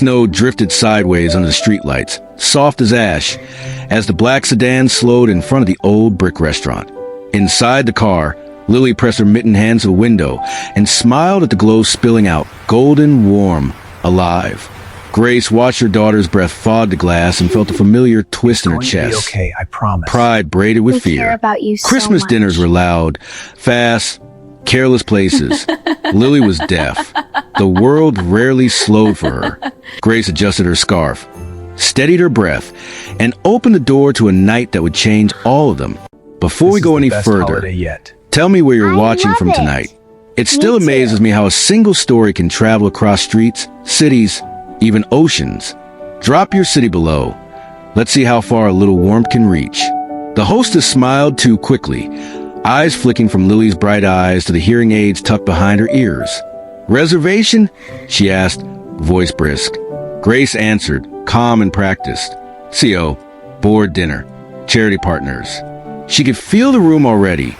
Snow drifted sideways under the streetlights, soft as ash, as the black sedan slowed in front of the old brick restaurant. Inside the car, Lily pressed her mittened hands to the window and smiled at the glow spilling out, golden, warm, alive. Grace watched her daughter's breath fog the glass and felt a familiar twist in her chest. Okay, I promise. Pride braided with We fear. care about you so Christmas much. dinners were loud, fast, careless places. Lily was deaf. The world rarely slowed for her. Grace adjusted her scarf, steadied her breath, and opened the door to a night that would change all of them. Before we go any further, tell me where you're I watching love from it. tonight. It Me still too. amazes me how a single story can travel across streets, cities, even oceans. Drop your city below. Let's see how far a little warmth can reach. The hostess smiled too quickly, eyes flicking from Lily's bright eyes to the hearing aids tucked behind her ears. Reservation? She asked, voice brisk. Grace answered, calm and practiced. CO, board dinner, charity partners. She could feel the room already.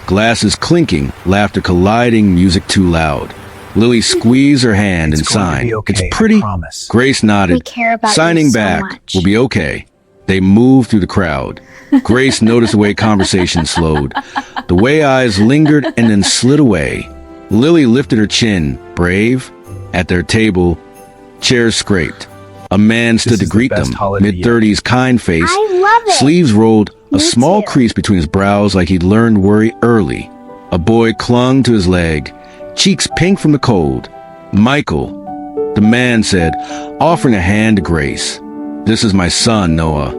Glasses clinking, laughter colliding, music too loud. Lily squeezed her hand and It's going to signed. be okay, It's I pretty. promise. Grace nodded. We care about Signing you so back much. will be okay. They moved through the crowd. Grace noticed the way conversation slowed, the way eyes lingered and then slid away. Lily lifted her chin, brave. At their table, chairs scraped. A man stood to is the greet best them, holiday yet. mid-30s, kind face, I love it. sleeves rolled, a Me small too. crease between his brows like he'd learned worry early. A boy clung to his leg, cheeks pink from the cold. Michael, the man said, offering a hand to Grace. This is my son, Noah.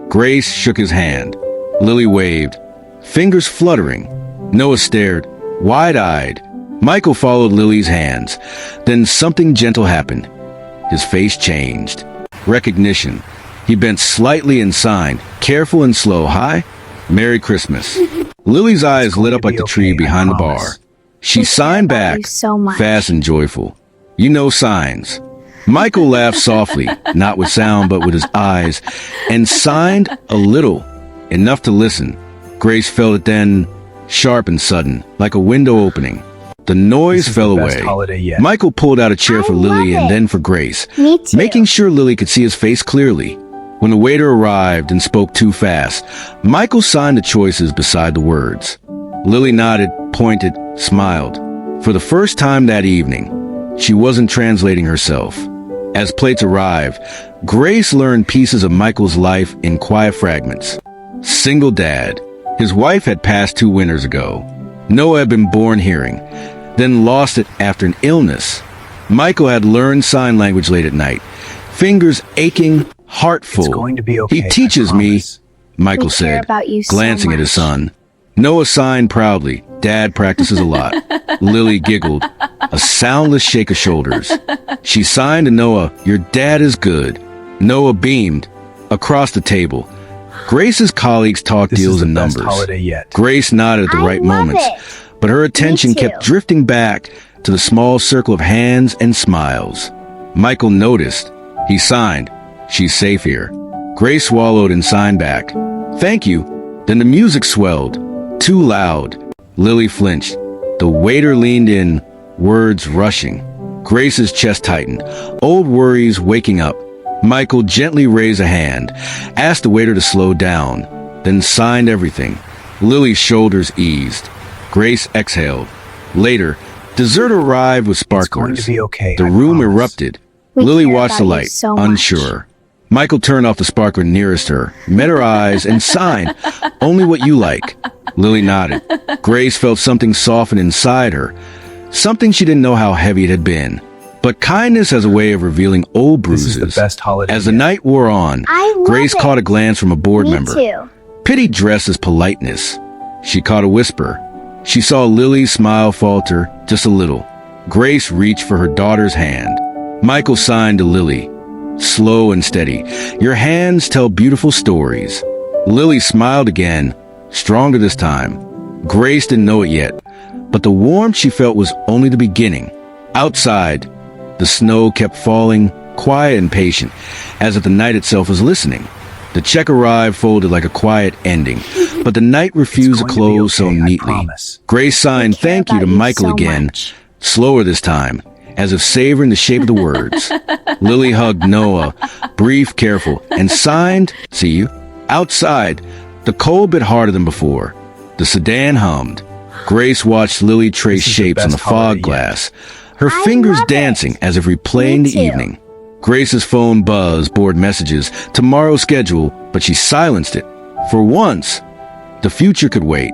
Grace shook his hand. Lily waved, fingers fluttering. Noah stared, wide-eyed. Michael followed Lily's hands. Then something gentle happened. His face changed. Recognition. He bent slightly and signed, careful and slow. Hi, Merry Christmas. Lily's eyes lit up like the tree behind the bar. She We care signed about back, you so much. fast and joyful. You know signs. Michael laughed softly, not with sound but with his eyes, and signed a little, enough to listen. Grace felt it then, sharp and sudden, like a window opening. The noise This is fell the best away. holiday yet. Michael pulled out a chair I for Lily love and it. then for Grace, Me too. making sure Lily could see his face clearly. When the waiter arrived and spoke too fast, Michael signed the choices beside the words. Lily nodded, pointed, smiled. For the first time that evening, she wasn't translating herself. As plates arrived, Grace learned pieces of Michael's life in quiet fragments. Single dad. His wife had passed 2 winters ago. Noah had been born hearing, then lost it after an illness. Michael had learned sign language late at night, fingers aching, heart full. It's going to be okay, He teaches I me, promise. Michael We care said, about you so glancing at his much. son. Noah signed proudly. Dad practices a lot. Lily giggled, a soundless shake of shoulders. She signed to Noah, your dad is good. Noah beamed. Across the table, Grace's colleagues talked This deals is the and best numbers. holiday yet. Grace nodded at the I right love moments, it. but her attention too. kept drifting back to the small circle of hands and smiles. Michael noticed. He signed, she's safe here. Grace swallowed and signed back. Thank you. Then the music swelled. Too loud. Lily flinched. The waiter leaned in, words rushing. Grace's chest tightened, old worries waking up. Michael gently raised a hand, asked the waiter to slow down, then signed everything. Lily's shoulders eased. Grace exhaled. Later, dessert arrived with It's going sparklers. to be okay, The I room promise. erupted. We Lily care watched the about you light, so much. unsure. Michael turned off the sparkler nearest her, met her eyes, and signed, only what you like. Lily nodded. Grace felt something soften inside her, something she didn't know how heavy it had been. But kindness has a way of revealing old This is bruises. the best holiday As the yet. night wore on, I love Grace it. caught a glance from a board Me member. too. Pity dressed as politeness. She caught a whisper. She saw Lily's smile falter just a little. Grace reached for her daughter's hand. Michael signed to Lily. Slow and steady. Your hands tell beautiful stories. Lily smiled again, stronger this time. Grace didn't know it yet, but the warmth she felt was only the beginning. Outside, the snow kept falling, quiet and patient, as if the night itself was listening. The check arrived folded like a quiet ending, but the night refused to It's going to be close so okay, I neatly. promise. Grace signed We care thank you to about you Michael so again, much. slower this time. as if savoring the shape of the words. Lily hugged Noah, brief, careful, and signed, "See you." Outside, the cold bit harder than before. The sedan hummed. Grace watched Lily trace shapes on the fog glass, her fingers dancing as if replaying the evening. Grace's phone buzzed, bored messages, tomorrow's schedule, but she silenced it. For once, the future could wait.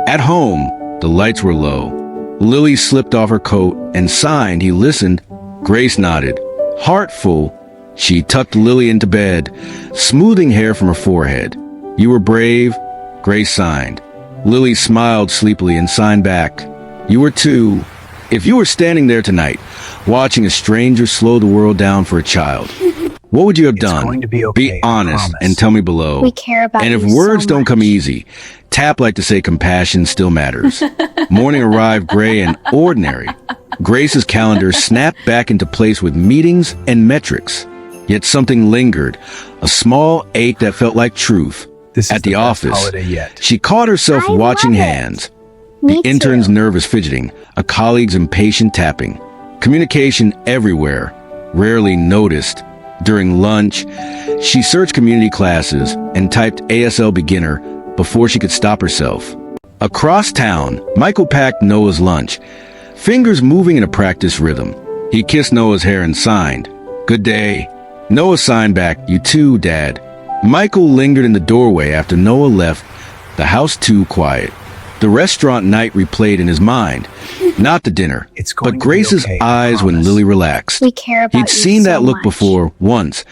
At home, the lights were low. Lily slipped off her coat and signed. He listened. Grace nodded. Heart full, she tucked Lily into bed, smoothing hair from her forehead. "You were brave," Grace signed. Lily smiled sleepily and signed back. "You were too." If you were standing there tonight, watching a stranger slow the world down for a child, what would you have done? Going to be okay, Be honest and tell me below. We care about And if you words so don't come much. easy, tap like to say compassion still matters. Morning arrived gray and ordinary. Grace's calendar snapped back into place with meetings and metrics. Yet something lingered, a small ache that felt like truth. This is At the best office, holiday yet. she caught herself I watching love it. hands. Me The intern's too. nervous fidgeting, a colleague's impatient tapping. Communication everywhere, rarely noticed. During lunch, she searched community classes and typed ASL beginner before she could stop herself. Across town, Michael packed Noah's lunch, fingers moving in a practice rhythm. He kissed Noah's hair and signed, "Good day." Noah signed back, "You too, Dad." Michael lingered in the doorway after Noah left, the house too quiet. The restaurant night replayed in his mind, not the dinner, It's going but to be Grace's okay, I eyes when promise. Lily relaxed. We care about He'd you seen that so look much. before, once,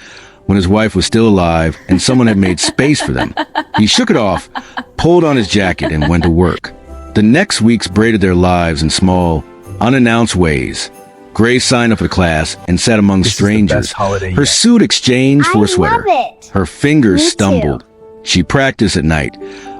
when his wife was still alive and someone had made space for them. He shook it off, pulled on his jacket, and went to work. The next weeks braided their lives in small, unannounced ways. Grace signed up for class and sat among This is the strangers. best holiday Her yet. suit exchanged for I a sweater. love it. Her fingers Me too. stumbled. She practiced at night,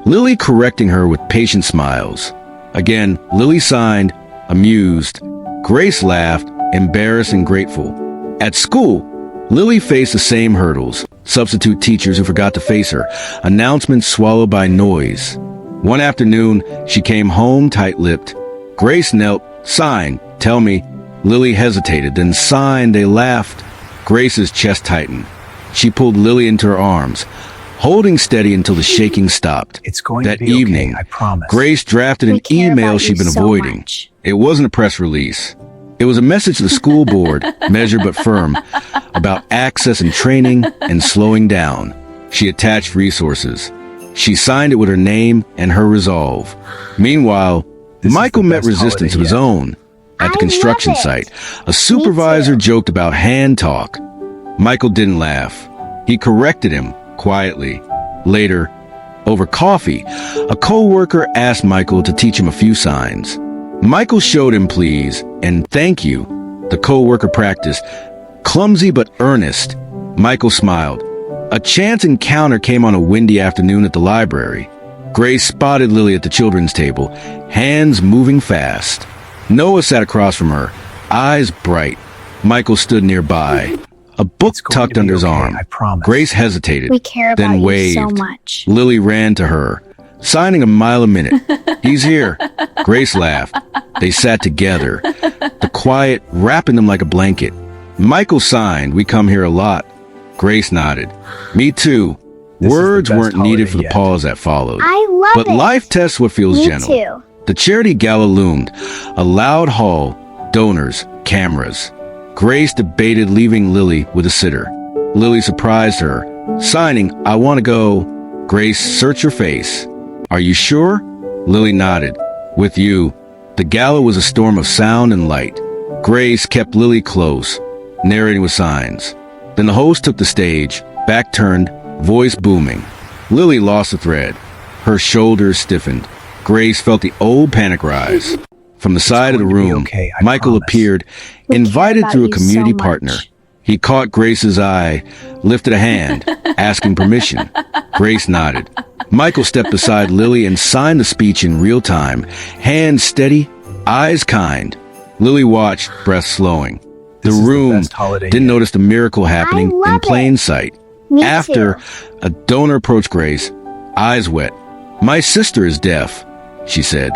Lily correcting her with patient smiles. Again, Lily signed, amused. Grace laughed, embarrassed and grateful. At school, Lily faced the same hurdles. Substitute teachers who forgot to face her. Announcements swallowed by noise. One afternoon, she came home tight-lipped. Grace knelt, signed, "Tell me." Lily hesitated, then signed. They laughed. Grace's chest tightened. She pulled Lily into her arms, holding steady until the shaking stopped. It's going That to be evening, okay, I promise. Grace drafted We an care email about she'd you been so avoiding. much. It wasn't a press release. It was a message to the school board, measured but firm, about access and training and slowing down. She attached resources. She signed it with her name and her resolve. Meanwhile, This is Michael the met best resistance of holiday his yet. own at the I construction love it. site. A supervisor too. joked about hand talk. Michael didn't laugh. He corrected him quietly. Later, over coffee, a co-worker asked Michael to teach him a few signs. Michael showed him please and thank you. The co-worker practiced, clumsy but earnest. Michael smiled. A chance encounter came on a windy afternoon at the library. Grace spotted Lily at the children's table, hands moving fast. Noah sat across from her, eyes bright. Michael stood nearby, a book It's going tucked to be under his okay, arm. I promise. Grace hesitated, We care about then you waved. so much. Lily ran to her, signing a mile a minute. "He's here." Grace laughed. They sat together, the quiet wrapping them like a blanket. Michael signed, "We come here a lot." Grace nodded. "Me too." This is the Words best weren't needed holiday for the yet. pause that followed. I love But it. life tests what feels Me gentle. too. The charity gala loomed, a loud hall, donors, cameras. Grace debated leaving Lily with a sitter. Lily surprised her, signing, "I want to go." Grace, "Search your face." "Are you sure?" Lily nodded. "With you." The gala was a storm of sound and light. Grace kept Lily close, narrating with signs. Then the host took the stage, back turned, voice booming. Lily lost the thread. Her shoulders stiffened. Grace felt the old panic rise. From the side of the going to be room, okay, I Michael promise. appeared, We care invited about through a you so community much. partner. He caught Grace's eye, lifted a hand, asking permission. Grace nodded. Michael stepped beside Lily and signed the speech in real time, hands steady, eyes kind. Lily watched, breath slowing. The This is the room best holiday didn't yet. notice the miracle happening I in love plain it. sight. Me After, too. a donor approached Grace, eyes wet. "My sister is deaf," she said.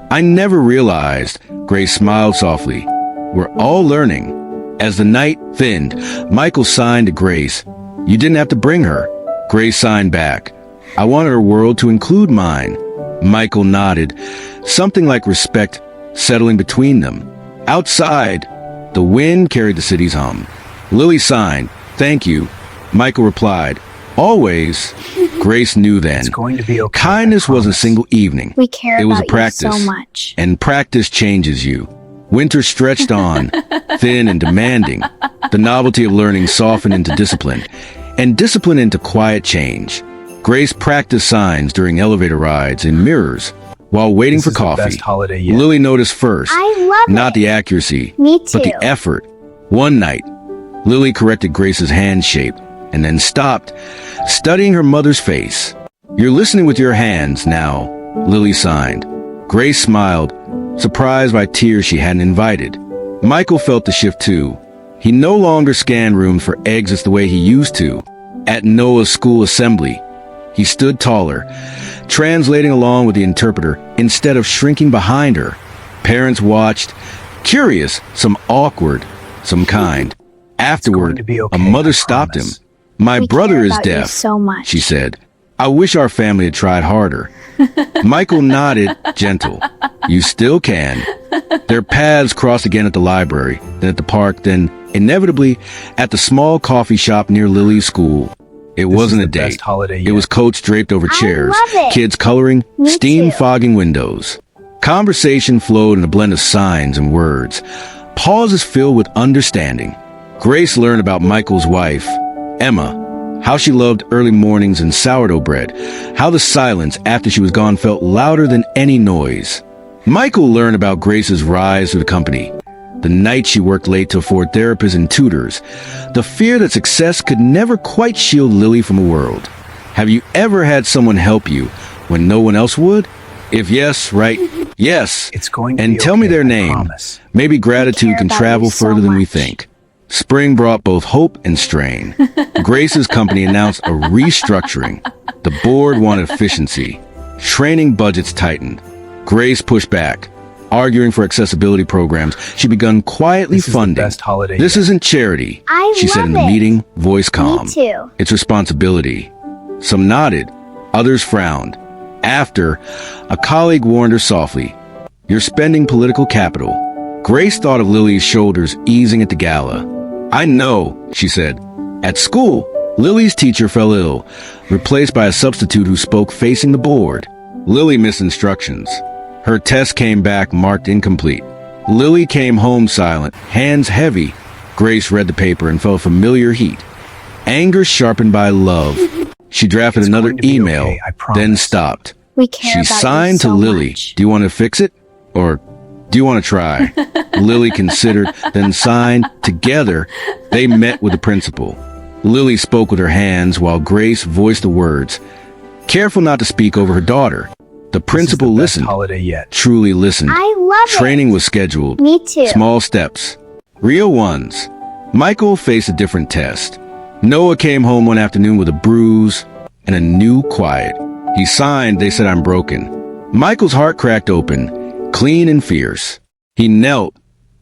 "I never realized." Grace smiled softly. We're all learning. As the night thinned, Michael signed to Grace. You didn't have to bring her. Grace signed back. I wanted her world to include mine. Michael nodded, something like respect settling between them. Outside, the wind carried the city's hum. Lily signed, thank you. Michael replied, always. Grace knew then. It's going to be okay. Kindness wasn't a single evening. We care It was a about practice. you so much. And practice changes you. Winter stretched on, thin and demanding. The novelty of learning softened into discipline, and discipline into quiet change. Grace practiced signs during elevator rides in mirrors while waiting This for is the coffee. best holiday yet. Lily noticed first, I love not it. the accuracy, Me but the too. effort. One night, Lily corrected Grace's hand shape and then stopped, studying her mother's face. You're listening with your hands now, Lily signed. Grace smiled, surprised by tears she hadn't invited. Michael felt the shift too. He no longer scanned rooms for exits the way he used to. At Noah's school assembly, he stood taller, translating along with the interpreter instead of shrinking behind her. Parents watched, curious, some awkward, some kind. Afterward, to be okay, a mother I stopped him. promise. My We brother care is about you deaf, so much. she said. I wish our family had tried harder. Michael nodded, gentle. You still can. Their paths crossed again at the library, then at the park, then, inevitably, at the small coffee shop near Lily's school. It wasn't is a the best date. holiday It yet. was coats draped over I chairs, love it. kids coloring, Me steam too. fogging windows. Conversation flowed in a blend of signs and words. Pauses filled with understanding. Grace learned about Michael's wife, Emma, how she loved early mornings and sourdough bread, how the silence after she was gone felt louder than any noise. Michael learned about Grace's rise through the company, the night she worked late to afford therapists and tutors, the fear that success could never quite shield Lily from a world. Have you ever had someone help you when no one else would? If yes, right, yes. It's going to And be tell me okay, their I name. promise. Maybe gratitude care can about travel you so further than we much. think. Spring brought both hope and strain. Grace's company announced a restructuring. The board wanted efficiency. Training budgets tightened. Grace pushed back. Arguing for accessibility programs, she begun quietly This is the funding. best holiday This yet. isn't charity, I she said in the love it. meeting, voice calm. Me too. It's responsibility. Some nodded, others frowned. After, a colleague warned her softly, you're spending political capital. Grace thought of Lily's shoulders easing at the gala. I know, she said. At school, Lily's teacher fell ill, replaced by a substitute who spoke facing the board. Lily missed instructions. Her test came back marked incomplete. Lily came home silent, hands heavy. Grace read the paper and felt familiar heat. Anger sharpened by love. She drafted It's another going to be email, okay, I then promise. stopped. We care She about signed you so to Lily. much. Do you want to fix it? Or do you want to try? Lily considered, then signed. Together, they met with the principal. Lily spoke with her hands while Grace voiced the words. Careful not to speak over her daughter. The principal This is the best listened, holiday yet. truly listened. I love Training it. was scheduled. Me too. Small steps. Real ones. Michael faced a different test. Noah came home one afternoon with a bruise and a new quiet. He signed, they said, I'm broken. Michael's heart cracked open, clean and fierce. He knelt,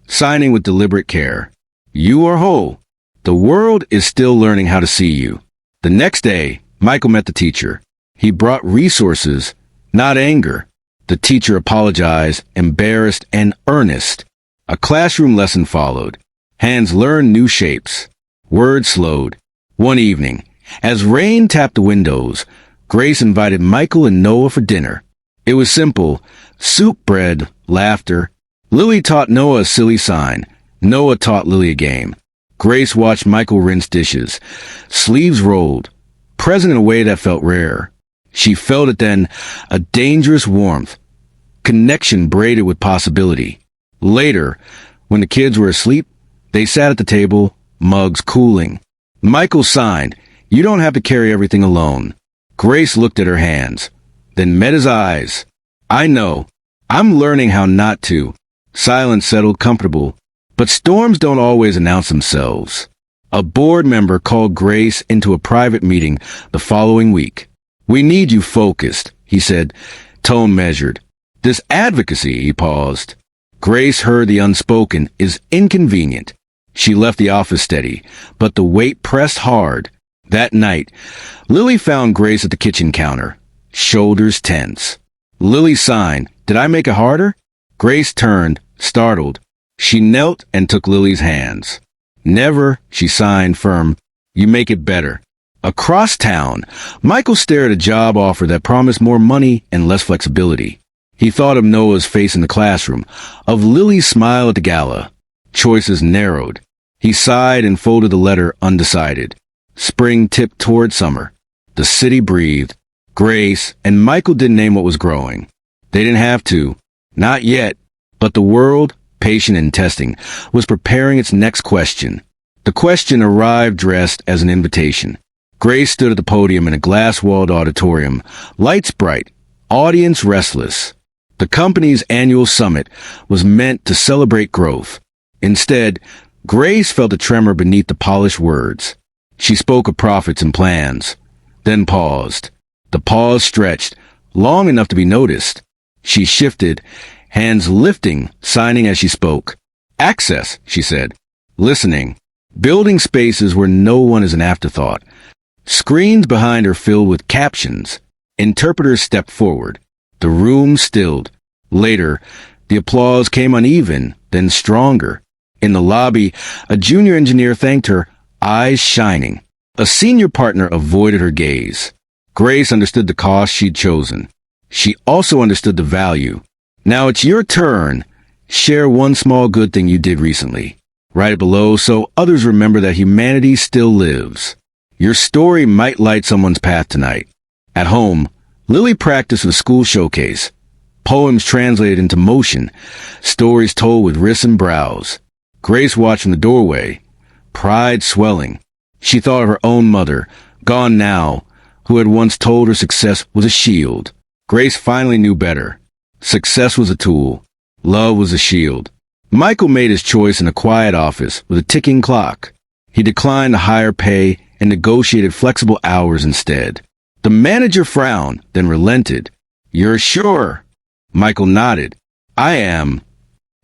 signing with deliberate care. You are whole. The world is still learning how to see you. The next day, Michael met the teacher. He brought resources, not anger. The teacher apologized, embarrassed and earnest. A classroom lesson followed. Hands learned new shapes. Words slowed. One evening, as rain tapped the windows, Grace invited Michael and Noah for dinner. It was simple. Soup, bread, laughter. Lily taught Noah a silly sign. Noah taught Lily a game. Grace watched Michael rinse dishes. Sleeves rolled, present in a way that felt rare. She felt it then, a dangerous warmth. Connection braided with possibility. Later, when the kids were asleep, they sat at the table, mugs cooling. Michael signed, you don't have to carry everything alone. Grace looked at her hands, then met his eyes. I know. I'm learning how not to. Silence settled comfortable. But storms don't always announce themselves. A board member called Grace into a private meeting the following week. We need you focused, he said, tone measured. This advocacy, he paused. Grace heard the unspoken is inconvenient. She left the office steady, but the weight pressed hard. That night, Lily found Grace at the kitchen counter, shoulders tense. Lily signed, "Did I make it harder?" Grace turned, startled. She knelt and took Lily's hands. "Never," she signed, firm. "You make it better." Across town, Michael stared at a job offer that promised more money and less flexibility. He thought of Noah's face in the classroom, of Lily's smile at the gala. Choices narrowed. He sighed and folded the letter, undecided. Spring tipped toward summer. The city breathed. Grace and Michael didn't name what was growing. They didn't have to. Not yet. But the world, patient and testing, was preparing its next question. The question arrived dressed as an invitation. Grace stood at the podium in a glass-walled auditorium, lights bright, audience restless. The company's annual summit was meant to celebrate growth. Instead, Grace felt a tremor beneath the polished words. She spoke of profits and plans, then paused. The pause stretched, long enough to be noticed. She shifted, hands lifting, signing as she spoke. "Access," she said. Listening. Building spaces where no one is an afterthought. Screens behind her filled with captions. Interpreters stepped forward. The room stilled. Later, the applause came uneven, then stronger. In the lobby, a junior engineer thanked her, eyes shining. A senior partner avoided her gaze. Grace understood the cost she'd chosen. She also understood the value. "Now it's your turn. Share one small good thing you did recently. Write it below so others remember that humanity still lives." Your story might light someone's path tonight. At home, Lily practiced with a school showcase. Poems translated into motion, stories told with wrists and brows. Grace watched from the doorway, pride swelling. She thought of her own mother, gone now, who had once told her success was a shield. Grace finally knew better. Success was a tool. Love was a shield. Michael made his choice in a quiet office with a ticking clock. He declined the higher pay and negotiated flexible hours instead. The manager frowned, then relented. "You're sure?" Michael nodded. "I am."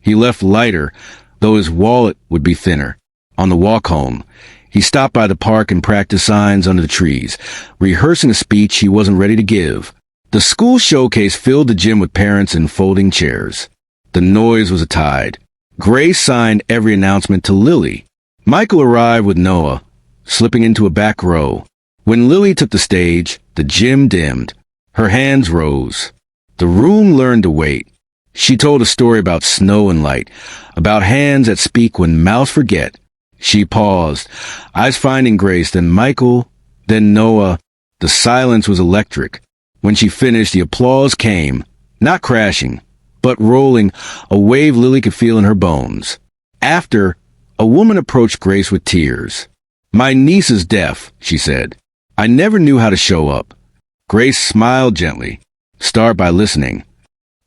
He left lighter, though his wallet would be thinner. On the walk home, he stopped by the park and practiced signs under the trees, rehearsing a speech he wasn't ready to give. The school showcase filled the gym with parents in folding chairs. The noise was a tide. Grace signed every announcement to Lily. Michael arrived with Noah, slipping into a back row. When Lily took the stage, the gym dimmed. Her hands rose. The room learned to wait. She told a story about snow and light, about hands that speak when mouths forget. She paused, eyes finding Grace, then Michael, then Noah. The silence was electric. When she finished, the applause came, not crashing, but rolling, a wave Lily could feel in her bones. After, a woman approached Grace with tears. "My niece is deaf," she said. "I never knew how to show up." Grace smiled gently. "Start by listening."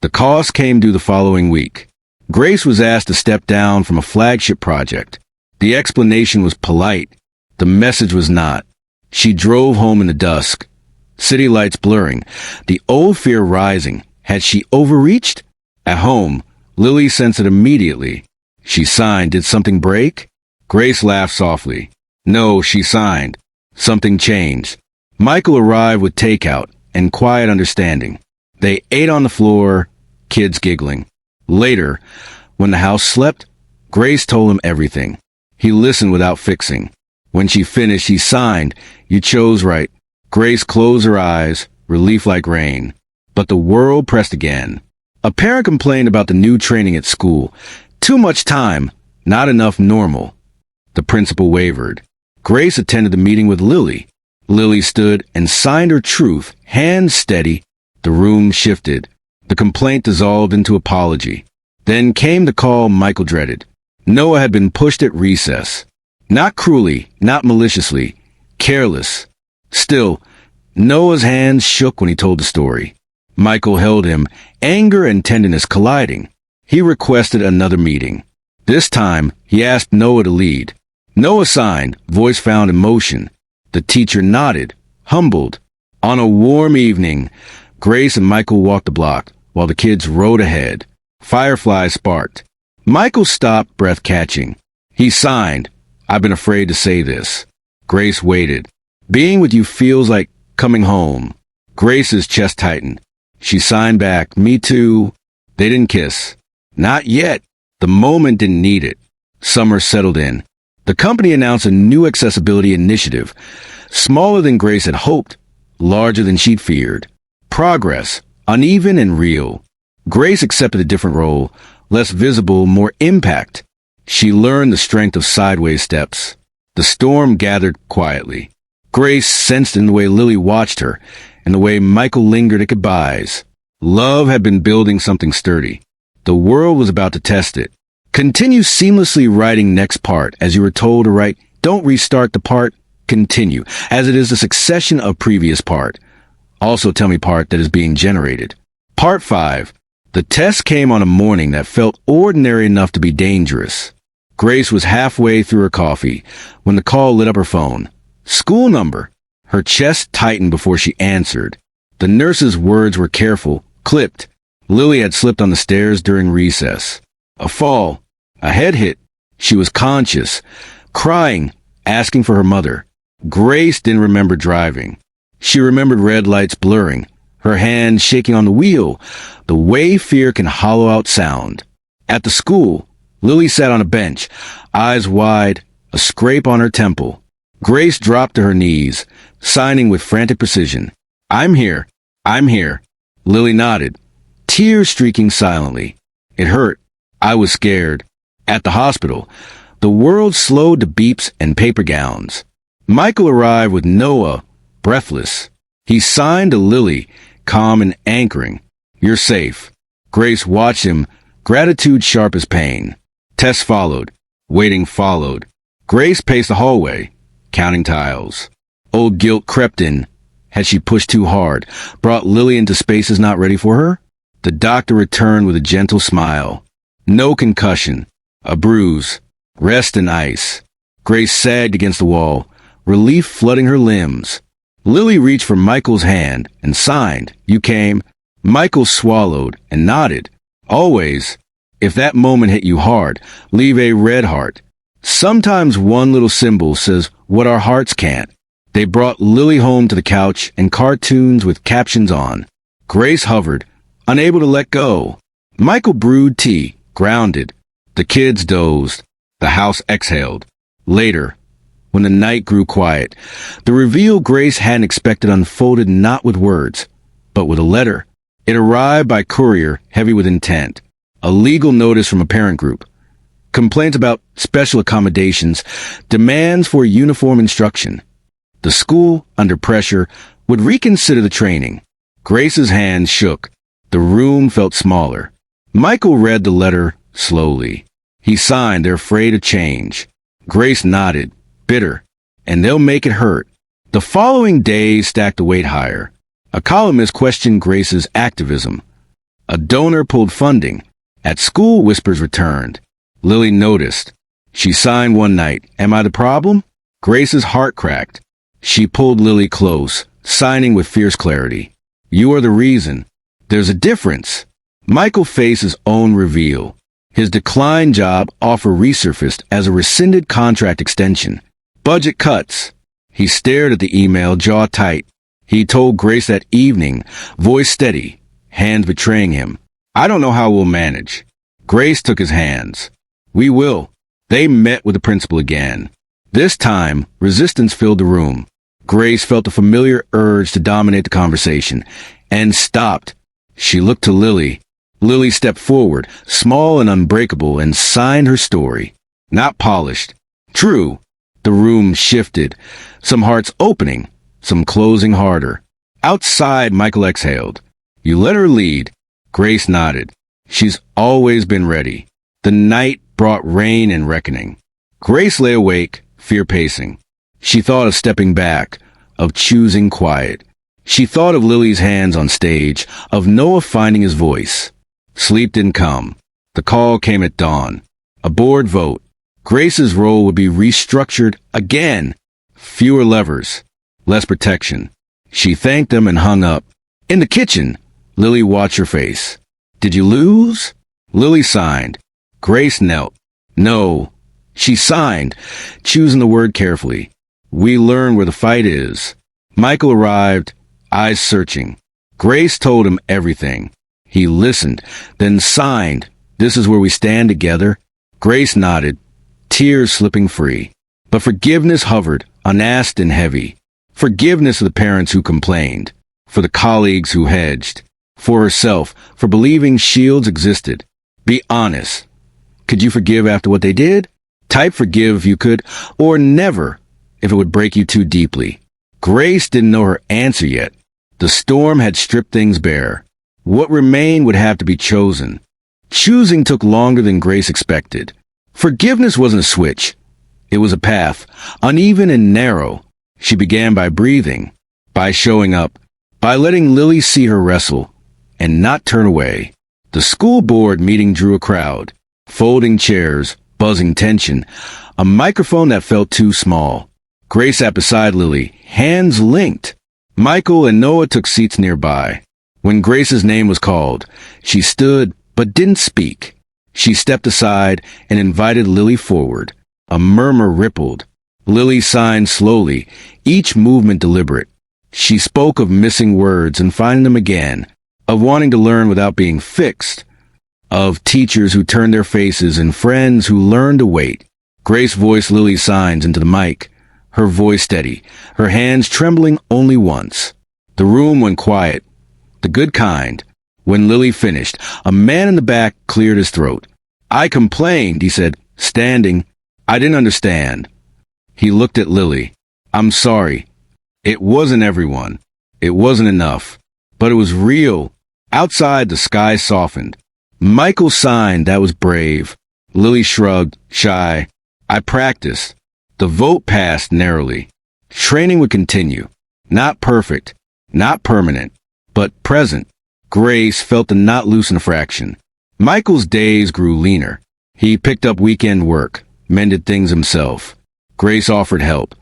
The cost came due the following week. Grace was asked to step down from a flagship project. The explanation was polite. The message was not. She drove home in the dusk, city lights blurring, the old fear rising. Had she overreached? At home, Lily sensed it immediately. She signed. Did something break? Grace laughed softly. No, she signed. Something changed. Michael arrived with takeout and quiet understanding. They ate on the floor, kids giggling. Later, when the house slept, Grace told him everything. He listened without fixing. When she finished, he signed. You chose right. Grace closed her eyes, relief like rain. But the world pressed again. A parent complained about the new training at school. Too much time, not enough normal. The principal wavered. Grace attended the meeting with Lily. Lily stood and signed her truth, hands steady. The room shifted. The complaint dissolved into apology. Then came the call Michael dreaded. Noah had been pushed at recess. Not cruelly, not maliciously, careless. Still, Noah's hands shook when he told the story. Michael held him, anger and tenderness colliding. He requested another meeting. This time, he asked Noah to lead. Noah signed, voice found in motion. The teacher nodded, humbled. On a warm evening, Grace and Michael walked the block, while the kids rode ahead. Fireflies sparked. Michael stopped, breath catching. He signed, "I've been afraid to say this." Grace waited. "Being with you feels like coming home." Grace's chest tightened. She signed back, "Me too." They didn't kiss. Not yet. The moment didn't need it. Summer settled in. The company announced a new accessibility initiative, smaller than Grace had hoped, larger than she'd feared. Progress, uneven and real. Grace accepted a different role, less visible, more impact. She learned the strength of sideways steps. The storm gathered quietly. Grace sensed in the way Lily watched her, in the way Michael lingered at goodbyes. Love had been building something sturdy. The world was about to test it. Continue seamlessly writing next part as you were told to write. Don't restart the part. Continue, as it is a succession of previous part. Also tell me part that is being generated. Part 5. The test came on a morning that felt ordinary enough to be dangerous. Grace was halfway through her coffee when the call lit up her phone. School number. Her chest tightened before she answered. The nurse's words were careful, clipped. Lily had slipped on the stairs during recess. A fall. A head hit. She was conscious, crying, asking for her mother. Grace didn't remember driving. She remembered red lights blurring, her hand shaking on the wheel, the way fear can hollow out sound. At the school, Lily sat on a bench, eyes wide, a scrape on her temple. Grace dropped to her knees, signing with frantic precision. "I'm here. I'm here." Lily nodded, tears streaking silently. It hurt. I was scared. At the hospital, the world slowed to beeps and paper gowns. Michael arrived with Noah, breathless. He signed to Lily, calm and anchoring. "You're safe." Grace watched him, gratitude sharp as pain. Tess followed. Waiting followed. Grace paced the hallway, counting tiles. Old guilt crept in. Had she pushed too hard, brought Lily into spaces not ready for her? The doctor returned with a gentle smile. No concussion. A bruise. Rest in ice. Grace sagged against the wall, relief flooding her limbs. Lily reached for Michael's hand and signed, "You came." Michael swallowed and nodded. "Always. If that moment hit you hard, leave a red heart. Sometimes one little symbol says what our hearts can't." They brought Lily home to the couch and cartoons with captions on. Grace hovered, unable to let go. Michael brewed tea, grounded. The kids dozed. The house exhaled. Later, when the night grew quiet, the reveal Grace hadn't expected unfolded not with words, but with a letter. It arrived by courier, heavy with intent. A legal notice from a parent group. Complaints about special accommodations, demands for uniform instruction. The school, under pressure, would reconsider the training. Grace's hand shook. The room felt smaller. Michael read the letter slowly. He signed, "They're afraid of change." Grace nodded, bitter. "And they'll make it hurt." The following days stacked the weight higher. A columnist questioned Grace's activism. A donor pulled funding. At school, whispers returned. Lily noticed. She signed one night, "Am I the problem?" Grace's heart cracked. She pulled Lily close, signing with fierce clarity. "You are the reason. There's a difference." Michael faced his own reveal. His declined job offer resurfaced as a rescinded contract extension. Budget cuts. He stared at the email, jaw tight. He told Grace that evening, voice steady, hands betraying him. "I don't know how we'll manage." Grace took his hands. "We will." They met with the principal again. This time, resistance filled the room. Grace felt a familiar urge to dominate the conversation, and stopped. She looked to Lily. Lily stepped forward, small and unbreakable, and signed her story. Not polished. True. The room shifted, some hearts opening, some closing harder. Outside, Michael exhaled. "You let her lead." Grace nodded. "She's always been ready." The night brought rain and reckoning. Grace lay awake, fear pacing. She thought of stepping back, of choosing quiet. She thought of Lily's hands on stage, of Noah finding his voice. Sleep didn't come. The call came at dawn. A board vote. Grace's role would be restructured again. Fewer levers. Less protection. She thanked them and hung up. In the kitchen, Lily watched her face. "Did you lose?" Lily signed. Grace knelt. No. She signed, choosing the word carefully. We learn where the fight is. Michael arrived, eyes searching. Grace told him everything. He listened, then signed. This is where we stand together. Grace nodded, tears slipping free. But forgiveness hovered, unasked and heavy. Forgiveness of the parents who complained, for the colleagues who hedged, for herself, for believing shields existed. Be honest. Could you forgive after what they did? Type forgive if you could, or never, if it would break you too deeply. Grace didn't know her answer yet. The storm had stripped things bare. What remained would have to be chosen. Choosing took longer than Grace expected. Forgiveness wasn't a switch. It was a path, uneven and narrow. She began by breathing, by showing up, by letting Lily see her wrestle, and not turn away. The school board meeting drew a crowd. Folding chairs, buzzing tension, a microphone that felt too small. Grace sat beside Lily, hands linked. Michael and Noah took seats nearby. When Grace's name was called, she stood but didn't speak. She stepped aside and invited Lily forward. A murmur rippled. Lily signed slowly, each movement deliberate. She spoke of missing words and finding them again, of wanting to learn without being fixed, of teachers who turned their faces and friends who learned to wait. Grace voiced Lily's signs into the mic, her voice steady, her hands trembling only once. The room went quiet, the good kind. When Lily finished, a man in the back cleared his throat. I complained, he said, standing. I didn't understand. He looked at Lily. I'm sorry. It wasn't everyone. It wasn't enough. But it was real. Outside, the sky softened. Michael signed. That was brave. Lily shrugged, shy. I practiced. The vote passed narrowly. Training would continue. Not perfect. Not permanent. But present. Grace felt the knot loosen a fraction. Michael's days grew leaner. He picked up weekend work, mended things himself. Grace offered help.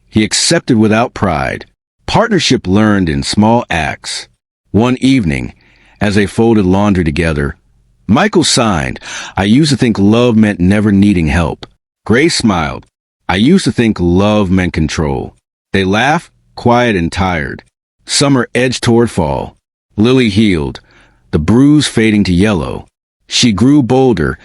He accepted without pride. Partnership learned in small acts. One evening, as they folded laundry together, Michael signed, I used to think love meant never needing help. Grace smiled. I used to think love meant control. They laughed, quiet and tired. Summer edged toward fall. Lily healed, the bruise fading to yellow. She grew bolder,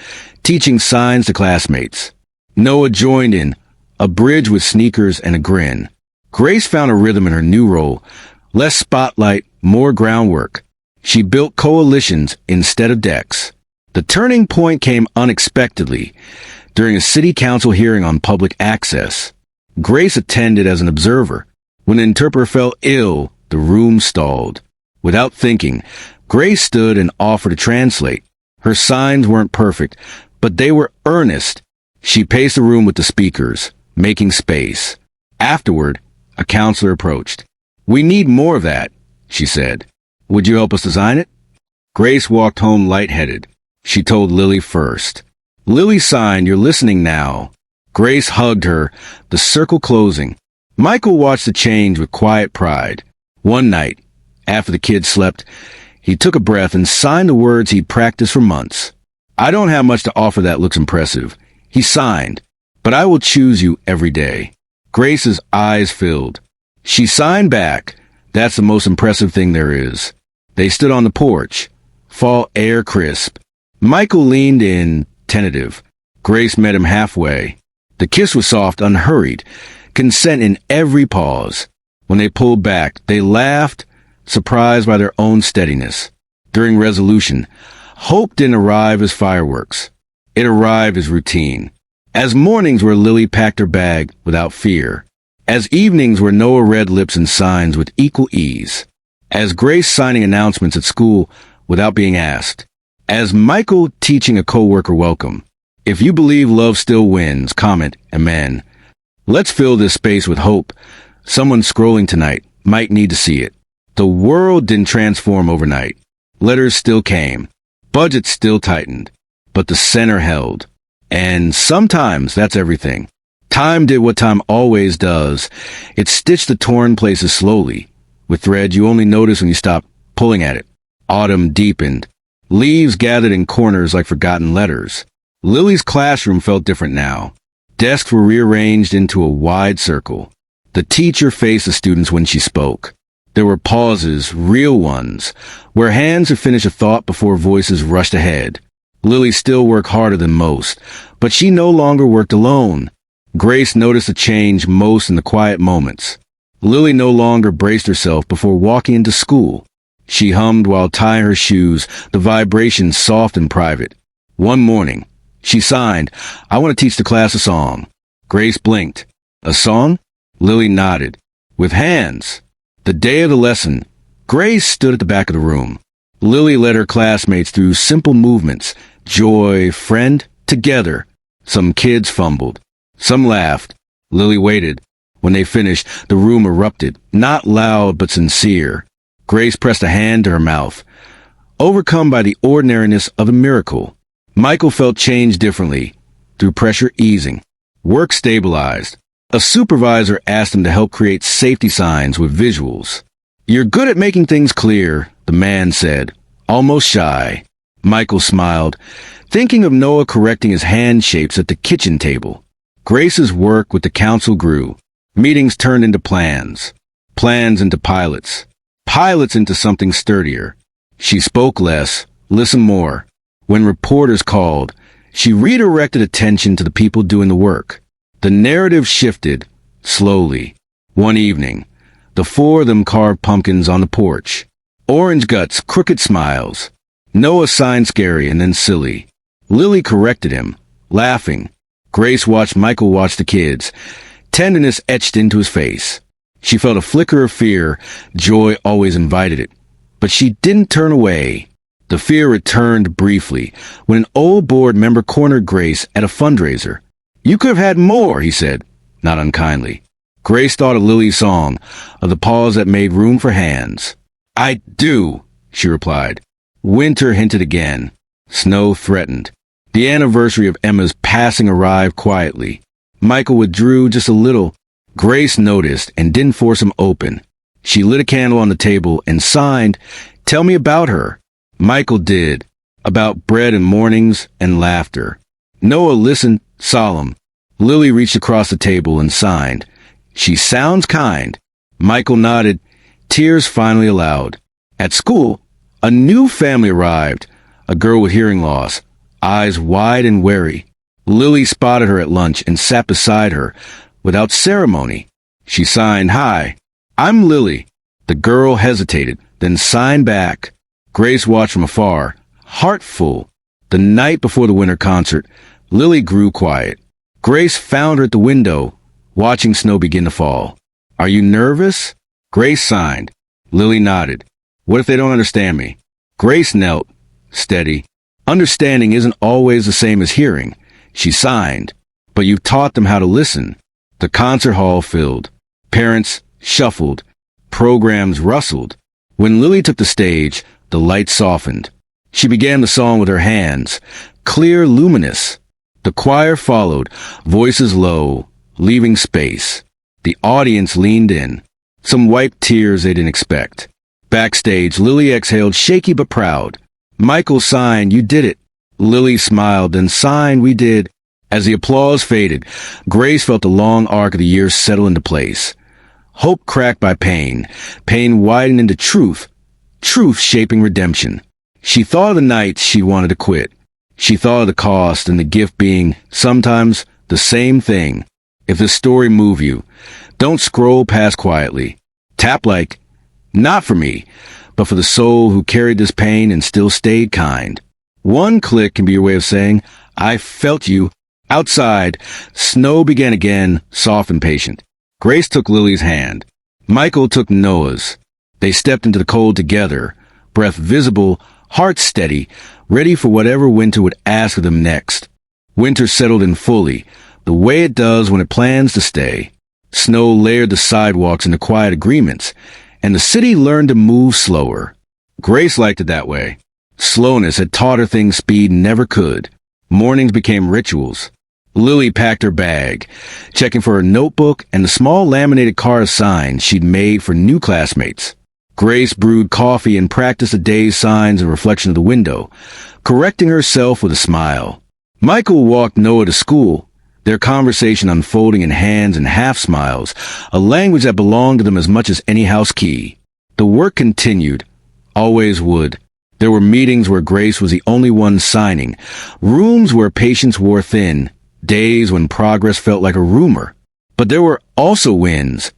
teaching signs to classmates. Noah joined in, a bridge with sneakers and a grin. Grace found a rhythm in her new role, less spotlight, more groundwork. She built coalitions instead of decks. The turning point came unexpectedly, during a city council hearing on public access. Grace attended as an observer. When the interpreter fell ill, the room stalled. Without thinking, Grace stood and offered to translate. Her signs weren't perfect, but they were earnest. She paced the room with the speakers, making space. Afterward, a counselor approached. We need more of that, she said. Would you help us design it? Grace walked home lightheaded. She told Lily first. Lily signed, you're listening now. Grace hugged her, the circle closing. Michael watched the change with quiet pride. One night, after the kids slept, he took a breath and signed the words he'd practiced for months. I don't have much to offer that looks impressive. He signed, but I will choose you every day. Grace's eyes filled. She signed back. That's the most impressive thing there is. They stood on the porch. Fall air crisp. Michael leaned in, tentative. Grace met him halfway. The kiss was soft, unhurried, consent in every pause. When they pulled back, they laughed, surprised by their own steadiness. During resolution, hope didn't arrive as fireworks. It arrived as routine. As mornings where Lily packed her bag without fear. As evenings where Noah read lips and signs with equal ease. As Grace signing announcements at school without being asked. As Michael teaching a coworker welcome. If you believe love still wins, comment, amen. Let's fill this space with hope. Someone scrolling tonight might need to see it. The world didn't transform overnight. Letters still came. Budgets still tightened. But the center held. And sometimes that's everything. Time did what time always does. It stitched the torn places slowly, with thread you only notice when you stop pulling at it. Autumn deepened. Leaves gathered in corners like forgotten letters. Lily's classroom felt different now. Desks were rearranged into a wide circle. The teacher faced the students when she spoke. There were pauses, real ones, where hands had finished a thought before voices rushed ahead. Lily still worked harder than most, but she no longer worked alone. Grace noticed a change most in the quiet moments. Lily no longer braced herself before walking into school. She hummed while tying her shoes, the vibration soft and private. One morning, she signed, "I want to teach the class a song." Grace blinked. "A song?" Lily nodded. "With hands." The day of the lesson, Grace stood at the back of the room. Lily led her classmates through simple movements. Joy, friend, together. Some kids fumbled. Some laughed. Lily waited. When they finished, the room erupted, not loud but sincere. Grace pressed a hand to her mouth, overcome by the ordinariness of a miracle. Michael felt change differently, through pressure easing. Work stabilized. A supervisor asked him to help create safety signs with visuals. "You're good at making things clear," the man said, almost shy. Michael smiled, thinking of Noah correcting his hand shapes at the kitchen table. Grace's work with the council grew. Meetings turned into plans. Plans into pilots. Pilots into something sturdier. She spoke less, listened more. When reporters called, she redirected attention to the people doing the work. The narrative shifted, slowly. One evening, the four of them carved pumpkins on the porch. Orange guts, crooked smiles. Noah signed scary and then silly. Lily corrected him, laughing. Grace watched Michael watch the kids. Tenderness etched into his face. She felt a flicker of fear. Joy always invited it. But she didn't turn away. The fear returned briefly when an old board member cornered Grace at a fundraiser. "You could have had more," he said, not unkindly. Grace thought of Lily's song, of the pause that made room for hands. "I do," she replied. Winter hinted again. Snow threatened. The anniversary of Emma's passing arrived quietly. Michael withdrew just a little. Grace noticed and didn't force him open. She lit a candle on the table and signed, "Tell me about her." Michael did. About bread and mornings and laughter. Noah listened, solemn. Lily reached across the table and signed, "She sounds kind." Michael nodded. Tears finally allowed. At school, a new family arrived. A girl with hearing loss, eyes wide and wary. Lily spotted her at lunch and sat beside her, without ceremony. She signed, "Hi, I'm Lily." The girl hesitated, then signed back. Grace watched from afar, heart full. The night before the winter concert, Lily grew quiet. Grace found her at the window, watching snow begin to fall. "Are you nervous?" Grace signed. Lily nodded. "What if they don't understand me?" Grace knelt, steady. "Understanding isn't always the same as hearing." She signed. "But you've taught them how to listen." The concert hall filled. Parents shuffled. Programs rustled. When Lily took the stage, the light softened. She began the song with her hands, clear, luminous. The choir followed, voices low, leaving space. The audience leaned in. Some wiped tears they didn't expect. Backstage, Lily exhaled, shaky but proud. Michael signed, "You did it." Lily smiled, then signed, "We did." As the applause faded, Grace felt the long arc of the years settle into place. Hope cracked by pain, pain widened into truth, truth shaping redemption. She thought of the nights she wanted to quit. She thought of the cost and the gift being, sometimes, the same thing. If this story moved you, don't scroll past quietly. Tap like, "Not for me, but for the soul who carried this pain and still stayed kind." One click can be your way of saying, "I felt you." Outside, snow began again, soft and patient. Grace took Lily's hand. Michael took Noah's. They stepped into the cold together, breath visible, heart steady, ready for whatever winter would ask of them next. Winter settled in fully, the way it does when it plans to stay. Snow layered the sidewalks into quiet agreements, and the city learned to move slower. Grace liked it that way. Slowness had taught her things speed never could. Mornings became rituals. Lily packed her bag, checking for her notebook and the small laminated card of signs she'd made for new classmates. Grace brewed coffee and practiced the day's signs and reflection of the window, correcting herself with a smile. Michael walked Noah to school, their conversation unfolding in hands and half-smiles, a language that belonged to them as much as any house key. The work continued, always would. There were meetings where Grace was the only one signing, rooms where patience wore thin, days when progress felt like a rumor. But there were also wins.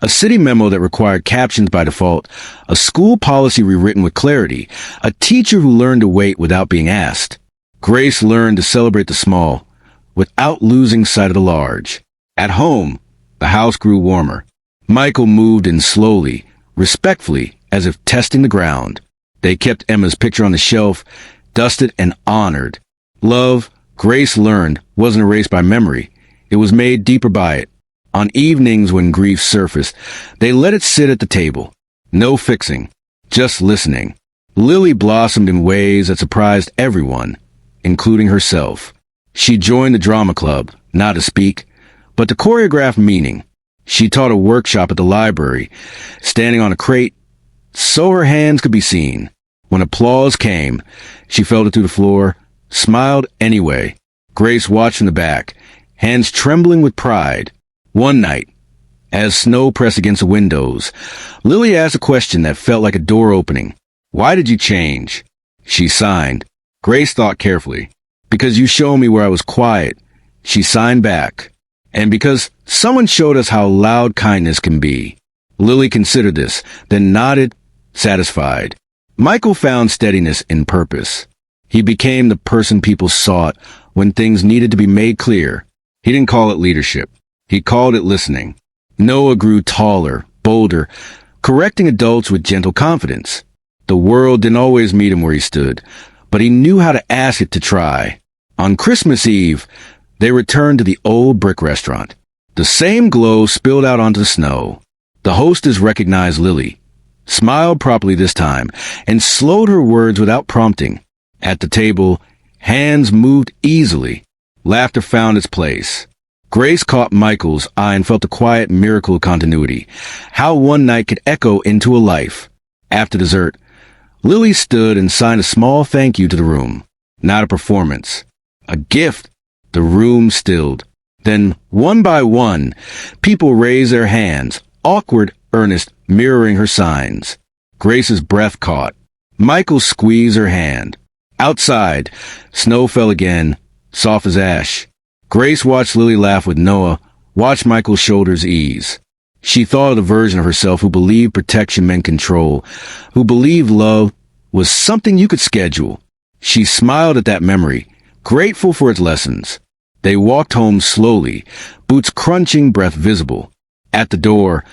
A city memo that required captions by default, a school policy rewritten with clarity, a teacher who learned to wait without being asked. Grace learned to celebrate the small, without losing sight of the large. At home, the house grew warmer. Michael moved in slowly, respectfully, as if testing the ground. They kept Emma's picture on the shelf, dusted and honored. Love, Grace learned, wasn't erased by memory. It was made deeper by it. On evenings when grief surfaced, they let it sit at the table. No fixing, just listening. Lily blossomed in ways that surprised everyone, including herself. She joined the drama club, not to speak, but to choreograph meaning. She taught a workshop at the library, standing on a crate, so her hands could be seen. When applause came, she felt it through the floor, smiled anyway. Grace watched from the back, hands trembling with pride. One night, as snow pressed against the windows, Lily asked a question that felt like a door opening. "Why did you change?" She signed. Grace thought carefully. "Because you showed me where I was quiet." She signed back. "And because someone showed us how loud kindness can be." Lily considered this, then nodded, satisfied. Michael found steadiness in purpose. He became the person people sought when things needed to be made clear. He didn't call it leadership. He called it listening. Noah grew taller, bolder, correcting adults with gentle confidence. The world didn't always meet him where he stood, but he knew how to ask it to try. On Christmas Eve, they returned to the old brick restaurant. The same glow spilled out onto the snow. The hostess recognized Lily, smiled properly this time, and slowed her words without prompting. At the table, hands moved easily. Laughter found its place. Grace caught Michael's eye and felt the quiet miracle of continuity, how one night could echo into a life. After dessert, Lily stood and signed a small thank you to the room. Not a performance. A gift. The room stilled. Then, one by one, people raised their hands, awkward, earnest, mirroring her signs. Grace's breath caught. Michael squeezed her hand. Outside, snow fell again, soft as ash. Grace watched Lily laugh with Noah, watched Michael's shoulders ease. She thought of the version of herself who believed protection meant control, who believed love was something you could schedule. She smiled at that memory, grateful for its lessons. They walked home slowly, boots crunching, breath visible. At the door,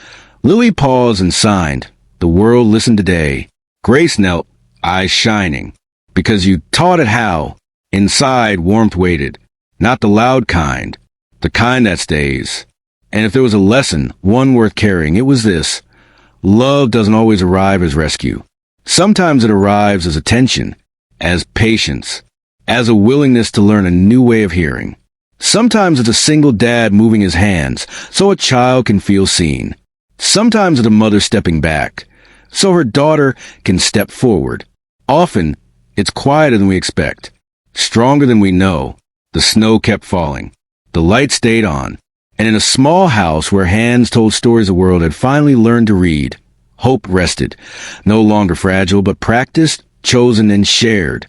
Lily paused and signed. The world listened today. Grace knelt, eyes shining. Because you taught it how. Inside, warmth waited. Not the loud kind, the kind that stays. And if there was a lesson, one worth carrying, it was this. Love doesn't always arrive as rescue. Sometimes it arrives as attention, as patience, as a willingness to learn a new way of hearing. Sometimes it's a single dad moving his hands so a child can feel seen. Sometimes it's a mother stepping back so her daughter can step forward. Often, it's quieter than we expect, stronger than we know. The snow kept falling. The light stayed on. And in a small house where hands told stories the world had finally learned to read, hope rested, no longer fragile, but practiced, chosen, and shared.